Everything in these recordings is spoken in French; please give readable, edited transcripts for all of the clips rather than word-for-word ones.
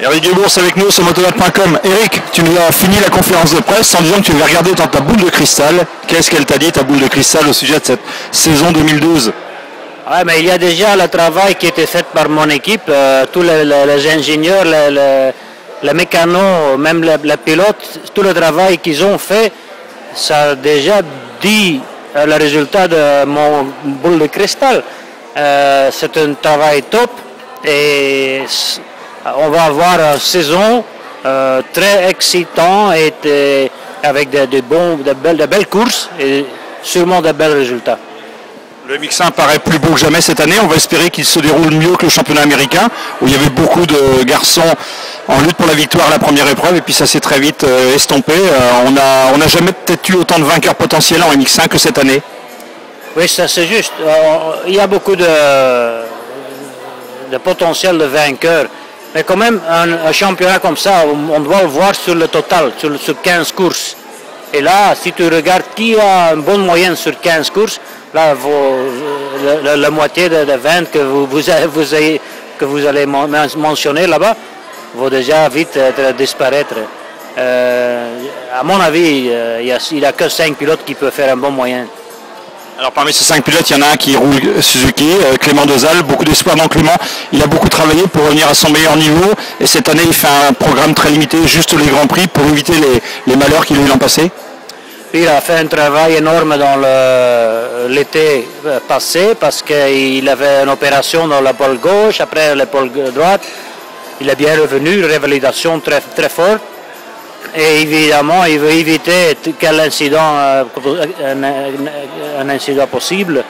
Eric Guébours avec nous sur motolat.com. Eric, tu nous as fini la conférence de presse en disant que tu avais regardé dans ta boule de cristal. Qu'est-ce qu'elle t'a dit, ta boule de cristal, au sujet de cette saison 2012? Ouais, mais il y a déjà le travail qui a été fait par mon équipe, tous les ingénieurs, les mécanos, même les pilotes, tout le travail qu'ils ont fait, ça a déjà dit le résultat de mon boule de cristal. C'est un travail top et on va avoir une saison très excitante et avec de belles courses et sûrement de bels résultats. Le MX1 paraît plus beau que jamais cette année. On va espérer qu'il se déroule mieux que le championnat américain, où il y avait beaucoup de garçons en lutte pour la victoire à la première épreuve, et puis ça s'est très vite estompé. On n'a jamais peut-être eu autant de vainqueurs potentiels en MX1 que cette année. Oui, ça c'est juste. Il y a beaucoup de potentiel de vainqueurs. Mais quand même, un championnat comme ça, on doit le voir sur le total, sur 15 courses. Et là, si tu regardes qui a une bonne moyenne sur 15 courses, là, la moitié de 20 que vous allez mentionner là-bas vont déjà vite disparaître. À mon avis, il n'y a que 5 pilotes qui peuvent faire un bon moyen. Alors parmi ces 5 pilotes, il y en a un qui roule Suzuki, Clément Dozal, beaucoup d'espoir dans Clément. Il a beaucoup travaillé pour revenir à son meilleur niveau et cette année il fait un programme très limité, juste les Grands Prix pour éviter les malheurs qu'il a eu l'an passé. Il a fait un travail énorme dans l'été passé parce qu'il avait une opération dans l'épaule gauche, après l'épaule droite. Il est bien revenu, révalidation très, très forte. Et évidemment, il veut éviter quel incident, un incident possible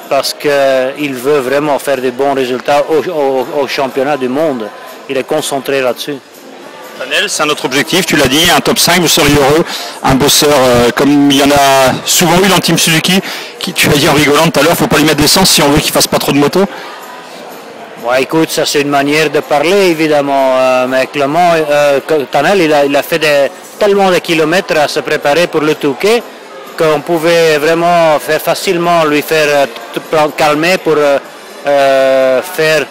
parce qu'il veut vraiment faire de bons résultats au championnat du monde. Il est concentré là-dessus. Daniel, c'est un autre objectif, tu l'as dit, un top 5, vous seriez heureux, un bosseur comme il y en a souvent eu dans le team Suzuki, qui tu as dit en rigolant tout à l'heure, il ne faut pas lui mettre d'essence si on veut qu'il ne fasse pas trop de moto. Ouais, écoute, ça c'est une manière de parler évidemment, mais Clément, Tanel, il a fait tellement de kilomètres à se préparer pour le Touquet qu'on pouvait vraiment facilement lui faire calmer pour faire,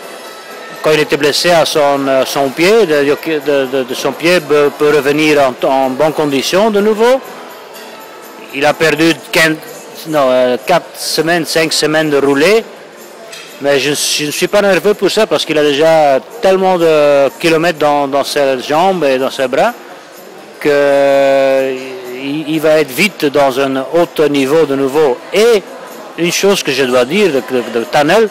quand il était blessé à son pied, de son pied peut revenir en bonne condition de nouveau. Il a perdu 4 semaines, 5 semaines de roulée. Mais je ne suis pas nerveux pour ça parce qu'il a déjà tellement de kilomètres dans ses jambes et dans ses bras qu'il va être vite dans un haut niveau de nouveau. Et une chose que je dois dire de Tanel,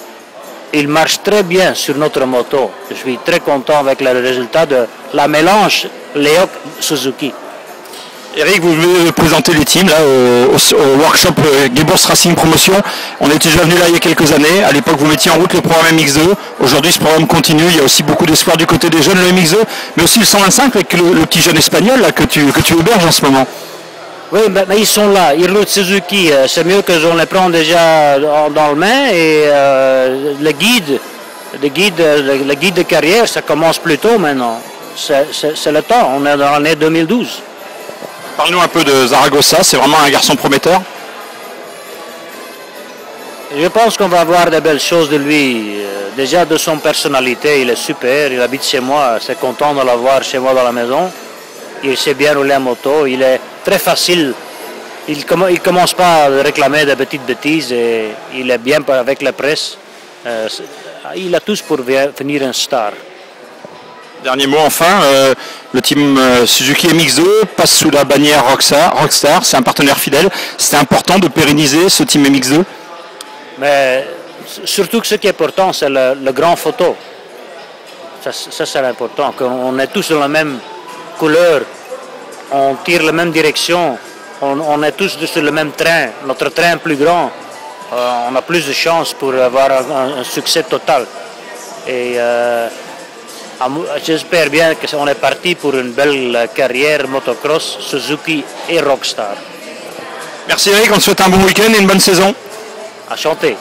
il marche très bien sur notre moto. Je suis très content avec le résultat de la mélange Léoc-Suzuki. Eric, vous venez présenter les teams là, au workshop Guébours Racing Promotion. On était déjà venu là il y a quelques années. À l'époque, vous mettiez en route le programme MX2. Aujourd'hui, ce programme continue. Il y a aussi beaucoup d'espoir du côté des jeunes, le MX2, mais aussi le 125 avec le petit jeune espagnol là, que tu héberges en ce moment. Oui, mais ils sont là. Ils roulent Suzuki. C'est mieux que on les prend déjà dans le main. Et le guide de carrière, ça commence plus tôt maintenant. C'est le temps. On est dans l'année 2012. Parle-nous un peu de Zaragoza, c'est vraiment un garçon prometteur. Je pense qu'on va voir de belles choses de lui. Déjà de son personnalité, il est super, il habite chez moi, c'est content de l'avoir chez moi dans la maison. Il sait bien rouler en moto, il est très facile. Il commence pas à réclamer de petites bêtises et il est bien avec la presse. Il a tous pour devenir un star. Dernier mot enfin, le team Suzuki MX2 passe sous la bannière Rockstar, c'est un partenaire fidèle. C'était important de pérenniser ce team MX2. Mais surtout que ce qui est important, c'est le grand photo. Ça c'est important, qu'on est tous dans la même couleur, on tire la même direction, on est tous sur le même train, notre train est plus grand, on a plus de chances pour avoir un succès total. Et j'espère bien qu'on est parti pour une belle carrière motocross, Suzuki et Rockstar. Merci Eric, on te souhaite un bon week-end et une bonne saison. À chanter.